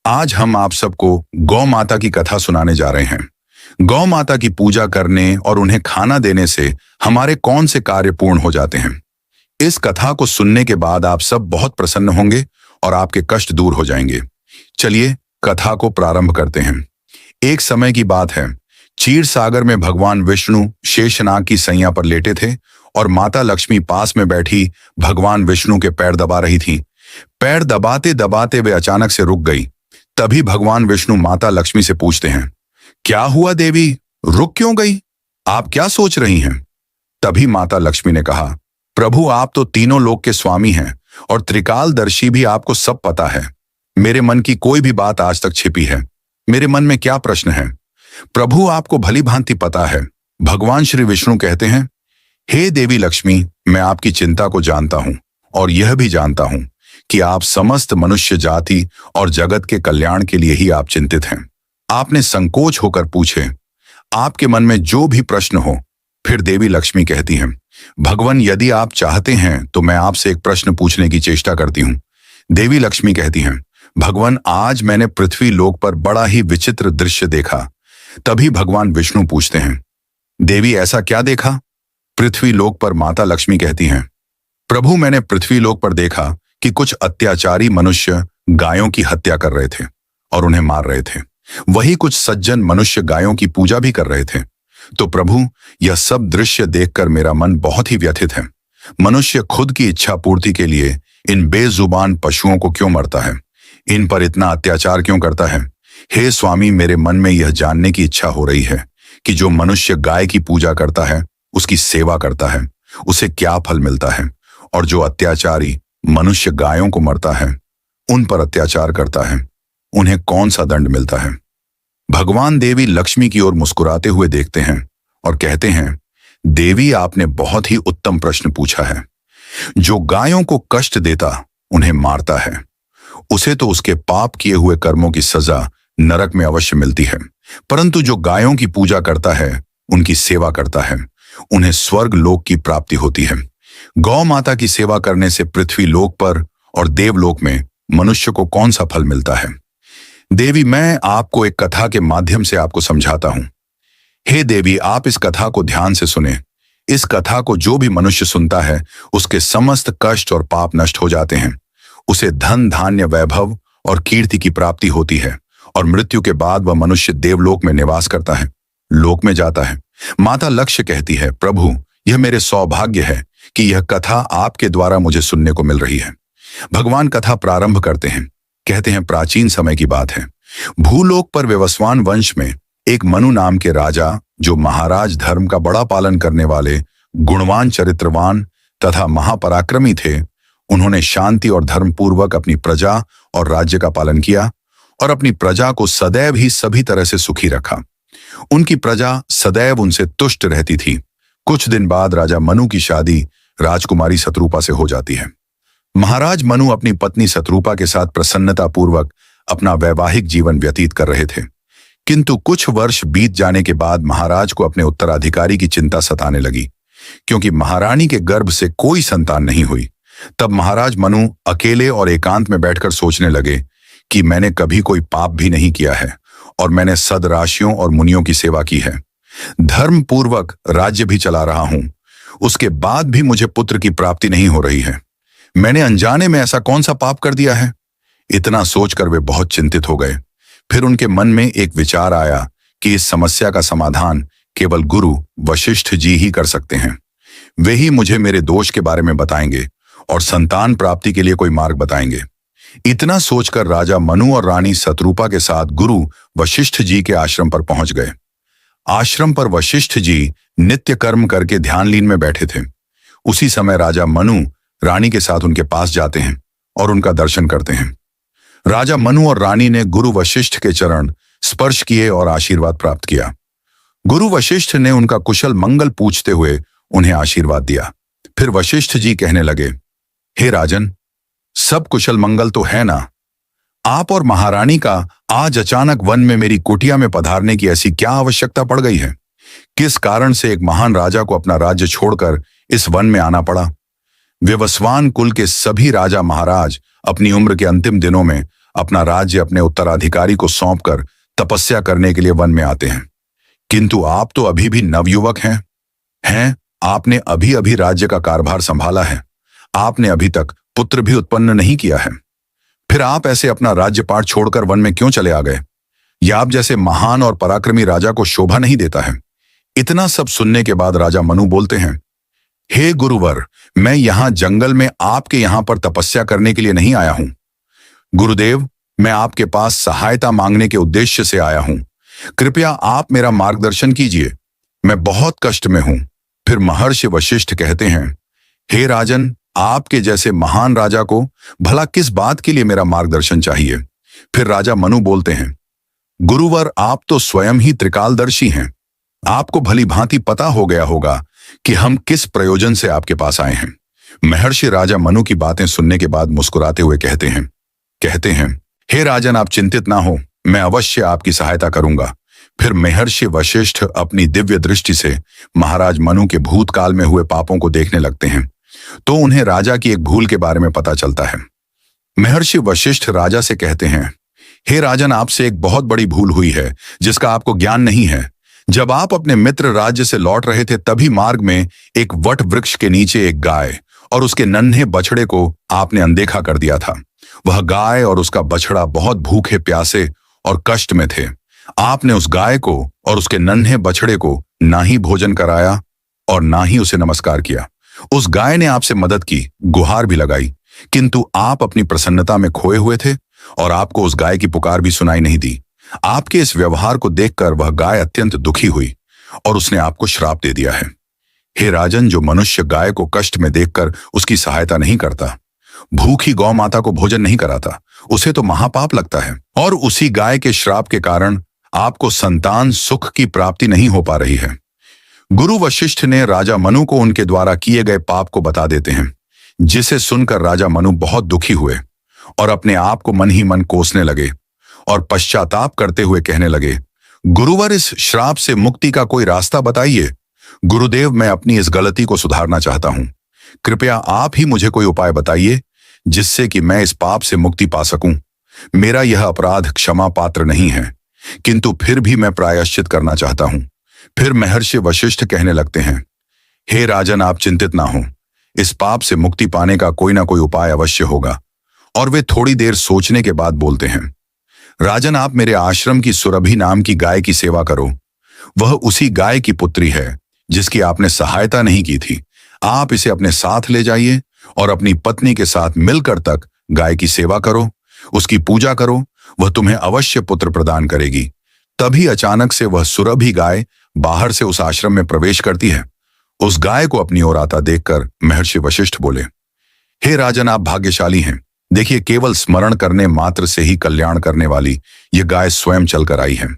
आज हम आप सबको गौ माता की कथा सुनाने जा रहे हैं। गौ माता की पूजा करने और उन्हें खाना देने से हमारे कौन से कार्य पूर्ण हो जाते हैं। इस कथा को सुनने के बाद आप सब बहुत प्रसन्न होंगे और आपके कष्ट दूर हो जाएंगे। चलिए कथा को प्रारंभ करते हैं। एक समय की बात है, क्षीर सागर में भगवान विष्णु शेषनाग की सैया पर लेटे थे और माता लक्ष्मी पास में बैठी भगवान विष्णु के पैर दबा रही थी। पैर दबाते दबाते वे अचानक से रुक गई। तभी भगवान विष्णु माता लक्ष्मी से पूछते हैं, क्या हुआ देवी, रुक क्यों गई? आप क्या सोच रही हैं? तभी माता लक्ष्मी ने कहा, प्रभु आप तो तीनों लोक के स्वामी हैं और त्रिकालदर्शी भी, आपको सब पता है। मेरे मन की कोई भी बात आज तक छिपी है। मेरे मन में क्या प्रश्न है, प्रभु आपको भली भांति पता है। भगवान श्री विष्णु कहते हैं, हे देवी लक्ष्मी, मैं आपकी चिंता को जानता हूं और यह भी जानता हूं कि आप समस्त मनुष्य जाति और जगत के कल्याण के लिए ही आप चिंतित हैं। आपने संकोच होकर पूछे, आपके मन में जो भी प्रश्न हो। फिर देवी लक्ष्मी कहती हैं, भगवान यदि आप चाहते हैं तो मैं आपसे एक प्रश्न पूछने की चेष्टा करती हूं। देवी लक्ष्मी कहती हैं, भगवान आज मैंने पृथ्वी लोक पर बड़ा ही विचित्र दृश्य देखा। तभी भगवान विष्णु पूछते हैं, देवी ऐसा क्या देखा? पृथ्वी लोक पर माता लक्ष्मी कहती हैं, प्रभु मैंने पृथ्वी लोक पर देखा कि कुछ अत्याचारी मनुष्य गायों की हत्या कर रहे थे और उन्हें मार रहे थे। वही कुछ सज्जन मनुष्य गायों की पूजा भी कर रहे थे। तो प्रभु, यह सब दृश्य देखकर मेरा मन बहुत ही व्यथित है। मनुष्य खुद की इच्छा पूर्ति के लिए इन बेजुबान पशुओं को क्यों मरता है? इन पर इतना अत्याचार क्यों करता है? हे स्वामी, मेरे मन में यह जानने की इच्छा हो रही है कि जो मनुष्य गाय की पूजा करता है, उसकी सेवा करता है, उसे क्या फल मिलता है, और जो अत्याचारी मनुष्य गायों को मरता है, उन पर अत्याचार करता है, उन्हें कौन सा दंड मिलता है? भगवान देवी लक्ष्मी की ओर मुस्कुराते हुए देखते हैं और कहते हैं, देवी आपने बहुत ही उत्तम प्रश्न पूछा है। जो गायों को कष्ट देता, उन्हें मारता है, उसे तो उसके पाप किए हुए कर्मों की सजा नरक में अवश्य मिलती है। परंतु जो गायों की पूजा करता है, उनकी सेवा करता है, उन्हें स्वर्ग लोक की प्राप्ति होती है। गौ माता की सेवा करने से पृथ्वी लोक पर और देवलोक में मनुष्य को कौन सा फल मिलता है? देवी, मैं आपको एक कथा के माध्यम से आपको समझाता हूं। हे देवी, आप इस कथा को ध्यान से सुने। इस कथा को जो भी मनुष्य सुनता है, उसके समस्त कष्ट और पाप नष्ट हो जाते हैं। उसे धन धान्य वैभव और कीर्ति की प्राप्ति होती है और मृत्यु के बाद वह मनुष्य देवलोक में निवास करता है, लोक में जाता है। माता लक्ष्य कहती है, प्रभु यह मेरे सौभाग्य है कि यह कथा आपके द्वारा मुझे सुनने को मिल रही है। भगवान कथा प्रारंभ करते हैं। कहते हैं, प्राचीन समय की बात है। भूलोक पर विवस्वान वंश में एक मनु नाम के राजा, जो महाराज धर्म का बड़ा पालन करने वाले, गुणवान, चरित्रवान तथा महापराक्रमी थे, उन्होंने शांति और धर्मपूर्वक अपनी प्रजा और राज्य का पालन किया और अपनी प्रजा को सदैव ही सभी तरह से सुखी रखा। उनकी प्रजा सदैव उनसे तुष्ट रहती थी। कुछ दिन बाद राजा मनु की शादी राजकुमारी शत्रुपा से हो जाती है। महाराज मनु अपनी पत्नी शत्रुपा के साथ प्रसन्नतापूर्वक अपना वैवाहिक जीवन व्यतीत कर रहे थे। किंतु कुछ वर्ष बीत जाने के बाद महाराज को अपने उत्तराधिकारी की चिंता सताने लगी, क्योंकि महारानी के गर्भ से कोई संतान नहीं हुई। तब महाराज मनु अकेले और एकांत में बैठकर सोचने लगे कि मैंने कभी कोई पाप भी नहीं किया है और मैंने सदराशियों और मुनियों की सेवा की है, धर्मपूर्वक राज्य भी चला रहा हूं, उसके बाद भी मुझे पुत्र की प्राप्ति नहीं हो रही है। मैंने अनजाने में ऐसा कौन सा पाप कर दिया है? इतना सोचकर वे बहुत चिंतित हो गए। फिर उनके मन में एक विचार आया कि इस समस्या का समाधान केवल गुरु वशिष्ठ जी ही कर सकते हैं। वे ही मुझे मेरे दोष के बारे में बताएंगे और संतान प्राप्ति के लिए कोई मार्ग बताएंगे। इतना सोचकर राजा मनु और रानी शत्रुपा के साथ गुरु वशिष्ठ जी के आश्रम पर पहुंच गए। आश्रम पर वशिष्ठ जी नित्य कर्म करके ध्यानलीन में बैठे थे। उसी समय राजा मनु रानी के साथ उनके पास जाते हैं और उनका दर्शन करते हैं। राजा मनु और रानी ने गुरु वशिष्ठ के चरण स्पर्श किए और आशीर्वाद प्राप्त किया। गुरु वशिष्ठ ने उनका कुशल मंगल पूछते हुए उन्हें आशीर्वाद दिया। फिर वशिष्ठ जी कहने लगे, हे राजन, सब कुशल मंगल तो है ना? आप और महारानी का आज अचानक वन में मेरी कुटिया में पधारने की ऐसी क्या आवश्यकता पड़ गई है? किस कारण से एक महान राजा को अपना राज्य छोड़कर इस वन में आना पड़ा? विवस्वान कुल के सभी राजा महाराज अपनी उम्र के अंतिम दिनों में अपना राज्य अपने उत्तराधिकारी को सौंपकर तपस्या करने के लिए वन में आते हैं। किंतु आप तो अभी भी नवयुवक हैं, आपने अभी अभी राज्य का कारभार संभाला है, आपने अभी तक पुत्र भी उत्पन्न नहीं किया है, फिर आप ऐसे अपना राज्यपाट छोड़कर वन में क्यों चले आ गए? यह आप जैसे महान और पराक्रमी राजा को शोभा नहीं देता है। इतना सब सुनने के बाद राजा मनु बोलते हैं, हे गुरुवर, मैं यहां जंगल में आपके यहां पर तपस्या करने के लिए नहीं आया हूं। गुरुदेव, मैं आपके पास सहायता मांगने के उद्देश्य से आया हूं। कृपया आप मेरा मार्गदर्शन कीजिए, मैं बहुत कष्ट में हूं। फिर महर्षि वशिष्ठ कहते हैं, हे राजन, आपके जैसे महान राजा को भला किस बात के लिए मेरा मार्गदर्शन चाहिए? फिर राजा मनु बोलते हैं, गुरुवर, आप तो स्वयं ही त्रिकालदर्शी हैं। आपको भली भांति पता हो गया होगा कि हम किस प्रयोजन से आपके पास आए हैं। महर्षि राजा मनु की बातें सुनने के बाद मुस्कुराते हुए कहते हैं, हे राजन, आप चिंतित ना हो, मैं अवश्य आपकी सहायता करूंगा। फिर महर्षि वशिष्ठ अपनी दिव्य दृष्टि से महाराज मनु के भूतकाल में हुए पापों को देखने लगते हैं, तो उन्हें राजा की एक भूल के बारे में पता चलता है। महर्षि वशिष्ठ राजा से कहते हैं, हे राजन, आपसे एक बहुत बड़ी भूल हुई है जिसका आपको ज्ञान नहीं है। जब आप अपने मित्र राज्य से लौट रहे थे, तभी मार्ग में एक वट वृक्ष के नीचे एक गाय और उसके नन्हे बछड़े को आपने अनदेखा कर दिया था। वह गाय और उसका बछड़ा बहुत भूखे प्यासे और कष्ट में थे। आपने उस गाय को और उसके नन्हे बछड़े को ना ही भोजन कराया और ना ही उसे नमस्कार किया। उस गाय ने आपसे मदद की, गुहार भी लगाई, किंतु आप अपनी प्रसन्नता में खोए हुए थे और आपको उस गाय की पुकार भी सुनाई नहीं दी। आपके इस व्यवहार को देखकर वह गाय अत्यंत दुखी हुई और उसने आपको श्राप दे दिया है। हे राजन, जो मनुष्य गाय को कष्ट में देखकर उसकी सहायता नहीं करता, भूखी गौ माता को भोजन नहीं कराता, उसे तो महापाप लगता है। और उसी गाय के श्राप के कारण आपको संतान सुख की प्राप्ति नहीं हो पा रही है। गुरु वशिष्ठ ने राजा मनु को उनके द्वारा किए गए पाप को बता देते हैं, जिसे सुनकर राजा मनु बहुत दुखी हुए और अपने आप को मन ही मन कोसने लगे और पश्चाताप करते हुए कहने लगे, गुरुवर, इस श्राप से मुक्ति का कोई रास्ता बताइए। गुरुदेव, मैं अपनी इस गलती को सुधारना चाहता हूं। कृपया आप ही मुझे कोई उपाय बताइए जिससे कि मैं इस पाप से मुक्ति पा सकूं। मेरा यह अपराध क्षमा पात्र नहीं है, किंतु फिर भी मैं प्रायश्चित करना चाहता हूं। फिर महर्षि वशिष्ठ कहने लगते हैं, हे राजन, आप चिंतित ना हो, इस पाप से मुक्ति पाने का कोई ना कोई उपाय अवश्य होगा। और वे थोड़ी देर सोचने के बाद बोलते हैं, राजन, आप मेरे आश्रम की सुरभि नाम की गाय की सेवा करो। वह उसी गाय की पुत्री है जिसकी आपने सहायता नहीं की थी। आप इसे अपने साथ ले जाइए और अपनी पत्नी के साथ मिलकर तक गाय की सेवा करो, उसकी पूजा करो, वह तुम्हें अवश्य पुत्र प्रदान करेगी। तभी अचानक से वह सुरभि गाय बाहर से उस आश्रम में प्रवेश करती है। उस गाय को अपनी ओर आता देखकर महर्षि वशिष्ठ बोले, हे राजन, आप भाग्यशाली हैं। देखिए, केवल स्मरण करने मात्र से ही कल्याण करने वाली यह गाय स्वयं चलकर आई है।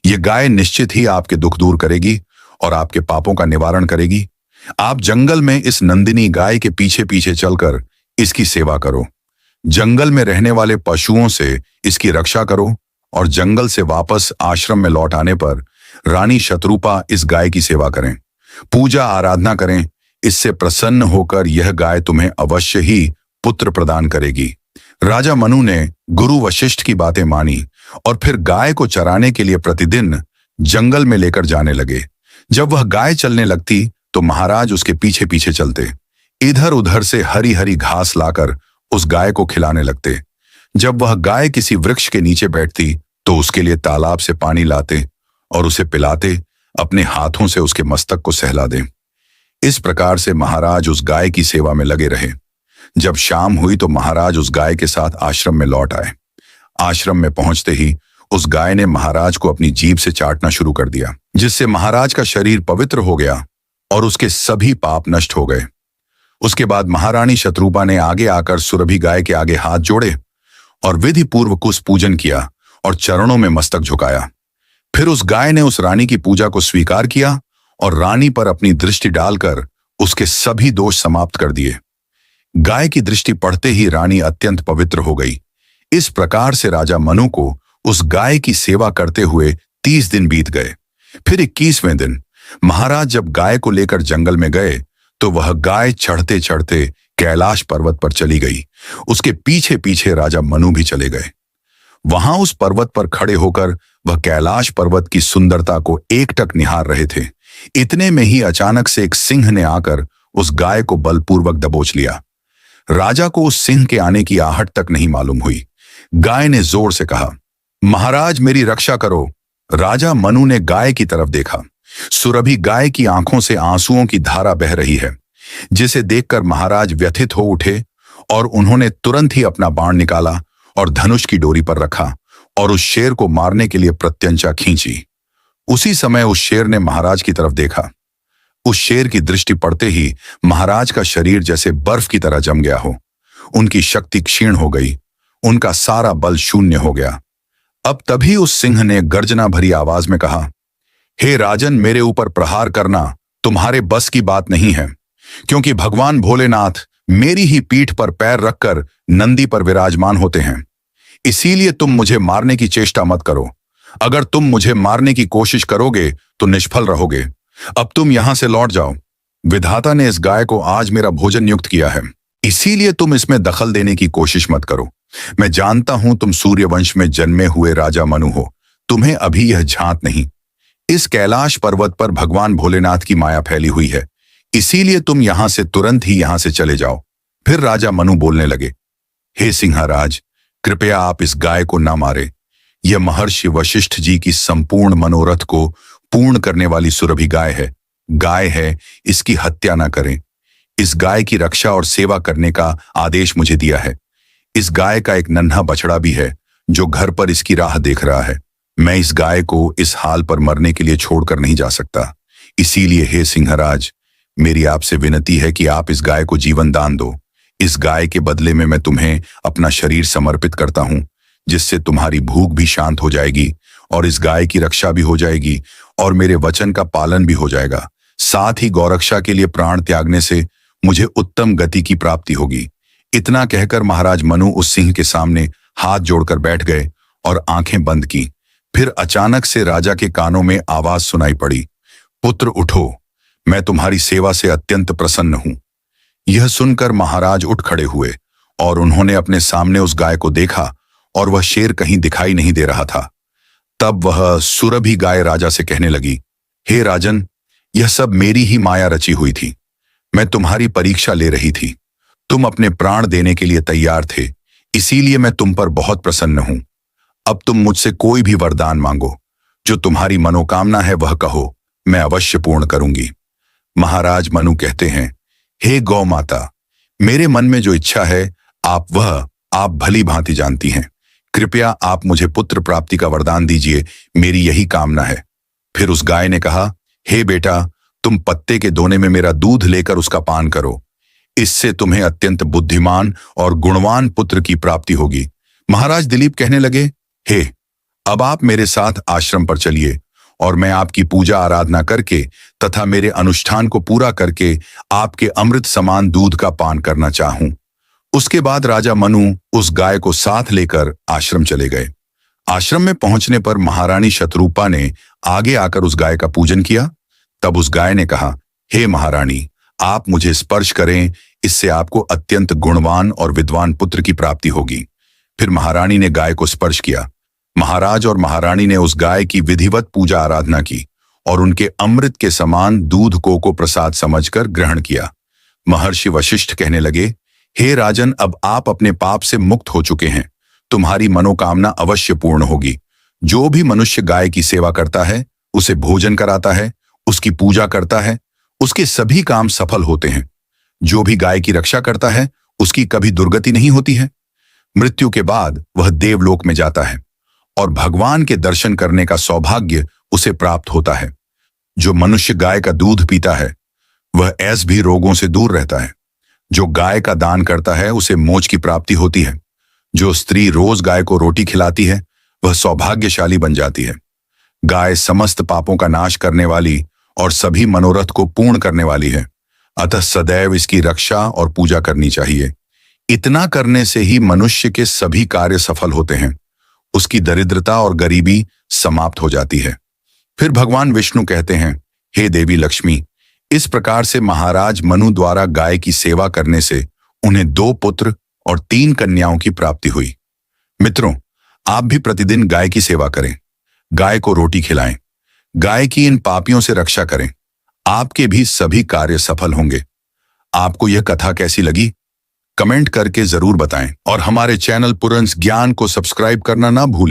यह गाय निश्चित ही आपके दुख दूर करेगी और आपके पापों का निवारण करेगी। आप जंगल में इस नंदिनी गाय के पीछे पीछे चलकर इसकी सेवा करो। जंगल में रहने वाले पशुओं से इसकी रक्षा करो और जंगल से वापस आश्रम में लौट आने पर रानी शत्रुपा इस गाय की सेवा करें, पूजा आराधना करें। इससे प्रसन्न होकर यह गाय तुम्हें अवश्य ही पुत्र प्रदान करेगी। राजा मनु ने गुरु वशिष्ठ की बातें मानी और फिर गाय को चराने के लिए प्रतिदिन जंगल में लेकर जाने लगे। जब वह गाय चलने लगती तो महाराज उसके पीछे पीछे चलते, इधर उधर से हरी हरी घास लाकर उस गाय को खिलाने लगते। जब वह गाय किसी वृक्ष के नीचे बैठती तो उसके लिए तालाब से पानी लाते और उसे पिलाते, अपने हाथों से उसके मस्तक को सहला दे। इस प्रकार से महाराज उस गाय की सेवा में लगे रहे। जब शाम हुई तो महाराज उस गाय के साथ आश्रम में लौट आए। आश्रम में पहुंचते ही उस गाय ने महाराज को अपनी जीभ से चाटना शुरू कर दिया, जिससे महाराज का शरीर पवित्र हो गया और उसके सभी पाप नष्ट हो गए। उसके बाद महारानी शत्रुपा ने आगे आकर सुरभि गाय के आगे हाथ जोड़े और विधि पूर्वक उस पूजन किया और चरणों में मस्तक झुकाया। फिर उस गाय ने उस रानी की पूजा को स्वीकार किया और रानी पर अपनी दृष्टि डालकर उसके सभी दोष समाप्त कर दिए। गाय की दृष्टि पड़ते ही रानी अत्यंत पवित्र हो गई। इस प्रकार से राजा मनु को उस गाय की सेवा करते हुए 30 दिन बीत गए। फिर 21वें दिन महाराज जब गाय को लेकर जंगल में गए तो वह गाय चढ़ते चढ़ते कैलाश पर्वत पर चली गई। उसके पीछे पीछे राजा मनु भी चले गए। वहां उस पर्वत पर खड़े होकर वह कैलाश पर्वत की सुंदरता को एकटक निहार रहे थे। इतने में ही अचानक से एक सिंह ने आकर उस गाय को बलपूर्वक दबोच लिया। राजा को उस सिंह के आने की आहट तक नहीं मालूम हुई। गाय ने जोर से कहा, महाराज मेरी रक्षा करो। राजा मनु ने गाय की तरफ देखा। सुरभि गाय की आंखों से आंसुओं की धारा बह रही है, जिसे देखकर महाराज व्यथित हो उठे और उन्होंने तुरंत ही अपना बाण निकाला और धनुष की डोरी पर रखा और उस शेर को मारने के लिए प्रत्यंचा खींची। उसी समय उस शेर ने महाराज की तरफ देखा। उस शेर की दृष्टि पड़ते ही महाराज का शरीर जैसे बर्फ की तरह जम गया हो। उनकी शक्ति क्षीण हो गई, उनका सारा बल शून्य हो गया। अब तभी उस सिंह ने गर्जना भरी आवाज में कहा, हे राजन, मेरे ऊपर प्रहार करना तुम्हारे बस की बात नहीं है, क्योंकि भगवान भोलेनाथ मेरी ही पीठ पर पैर रखकर नंदी पर विराजमान होते हैं। इसीलिए तुम मुझे मारने की चेष्टा मत करो। अगर तुम मुझे मारने की कोशिश करोगे तो निष्फल रहोगे। अब तुम यहां से लौट जाओ। विधाता ने इस गाय को आज मेरा भोजन नियुक्त किया है, इसीलिए तुम इसमें दखल देने की कोशिश मत करो। मैं जानता हूं तुम सूर्यवंश में जन्मे हुए राजा मनु हो, तुम्हें अभी यह झांत नहीं। इस कैलाश पर्वत पर भगवान भोलेनाथ की माया फैली हुई है, इसीलिए तुम यहां से तुरंत ही यहां से चले जाओ। फिर राजा मनु बोलने लगे, हे सिंहराज, कृपया आप इस गाय को ना मारे। यह महर्षि वशिष्ठ जी की संपूर्ण मनोरथ को पूर्ण करने वाली सुरभि गाय है, इसकी हत्या ना करें। इस गाय की रक्षा और सेवा करने का आदेश मुझे दिया है। इस गाय का एक नन्हा बछड़ा भी है जो घर पर इसकी राह देख रहा है। मैं इस गाय को इस हाल पर मरने के लिए छोड़कर नहीं जा सकता। इसीलिए हे सिंहराज, मेरी आपसे विनती है कि आप इस गाय को जीवन दान दो। इस गाय के बदले में मैं तुम्हें अपना शरीर समर्पित करता हूं, जिससे तुम्हारी भूख भी शांत हो जाएगी और इस गाय की रक्षा भी हो जाएगी और मेरे वचन का पालन भी हो जाएगा। साथ ही गौरक्षा के लिए प्राण त्यागने से मुझे उत्तम गति की प्राप्ति होगी। इतना कहकर महाराज मनु उस सिंह के सामने हाथ जोड़कर बैठ गए और आंखें बंद की। फिर अचानक से राजा के कानों में आवाज सुनाई पड़ी, पुत्र उठो, मैं तुम्हारी सेवा से अत्यंत प्रसन्न हूं। यह सुनकर महाराज उठ खड़े हुए और उन्होंने अपने सामने उस गाय को देखा और वह शेर कहीं दिखाई नहीं दे रहा था। तब वह सुरभि गाय राजा से कहने लगी, हे राजन, यह सब मेरी ही माया रची हुई थी। मैं तुम्हारी परीक्षा ले रही थी। तुम अपने प्राण देने के लिए तैयार थे, इसीलिए मैं तुम पर बहुत प्रसन्न हूं। अब तुम मुझसे कोई भी वरदान मांगो, जो तुम्हारी मनोकामना है वह कहो, मैं अवश्य पूर्ण करूंगी। महाराज मनु कहते हैं, हे गौ माता, मेरे मन में जो इच्छा है आप भली भांति जानती हैं। कृपया आप मुझे पुत्र प्राप्ति का वरदान दीजिए, मेरी यही कामना है। फिर उस गाय ने कहा, हे बेटा, तुम पत्ते के दोने में मेरा दूध लेकर उसका पान करो। इससे तुम्हें अत्यंत बुद्धिमान और गुणवान पुत्र की प्राप्ति होगी। महाराज दिलीप कहने लगे, हे, अब आप मेरे साथ आश्रम पर चलिए और मैं आपकी पूजा आराधना करके तथा मेरे अनुष्ठान को पूरा करके आपके अमृत समान दूध का पान करना चाहूं। उसके बाद राजा मनु उस गाय को साथ लेकर आश्रम चले गए। आश्रम में पहुंचने पर महारानी शतरूपा ने आगे आकर उस गाय का पूजन किया। तब उस गाय ने कहा, हे महारानी, आप मुझे स्पर्श करें, इससे आपको अत्यंत गुणवान और विद्वान पुत्र की प्राप्ति होगी। फिर महारानी ने गाय को स्पर्श किया। महाराज और महारानी ने उस गाय की विधिवत पूजा आराधना की और उनके अमृत के समान दूध को प्रसाद समझकर ग्रहण किया। महर्षि वशिष्ठ कहने लगे, हे राजन, अब आप अपने पाप से मुक्त हो चुके हैं। तुम्हारी मनोकामना अवश्य पूर्ण होगी। जो भी मनुष्य गाय की सेवा करता है, उसे भोजन कराता है, उसकी पूजा करता है, उसके सभी काम सफल होते हैं। जो भी गाय की रक्षा करता है, उसकी कभी दुर्गति नहीं होती है। मृत्यु के बाद वह देवलोक में जाता है और भगवान के दर्शन करने का सौभाग्य उसे प्राप्त होता है। जो मनुष्य गाय का दूध पीता है, वह ऐस भी रोगों से दूर रहता है। जो गाय का दान करता है, उसे मोक्ष की प्राप्ति होती है। जो स्त्री रोज गाय को रोटी खिलाती है, वह सौभाग्यशाली बन जाती है। गाय समस्त पापों का नाश करने वाली और सभी मनोरथ को पूर्ण करने वाली है। अतः सदैव इसकी रक्षा और पूजा करनी चाहिए। इतना करने से ही मनुष्य के सभी कार्य सफल होते हैं। उसकी दरिद्रता और गरीबी समाप्त हो जाती है। फिर भगवान विष्णु कहते हैं, हे देवी लक्ष्मी, इस प्रकार से महाराज मनु द्वारा गाय की सेवा करने से उन्हें 2 पुत्र और 3 कन्याओं की प्राप्ति हुई। मित्रों, आप भी प्रतिदिन गाय की सेवा करें, गाय को रोटी खिलाएं, गाय की इन पापियों से रक्षा करें। आपके भी सभी कार्य सफल होंगे। आपको यह कथा कैसी लगी? कमेंट करके जरूर बताएं और हमारे चैनल पुरंस ज्ञान को सब्सक्राइब करना ना भूलें।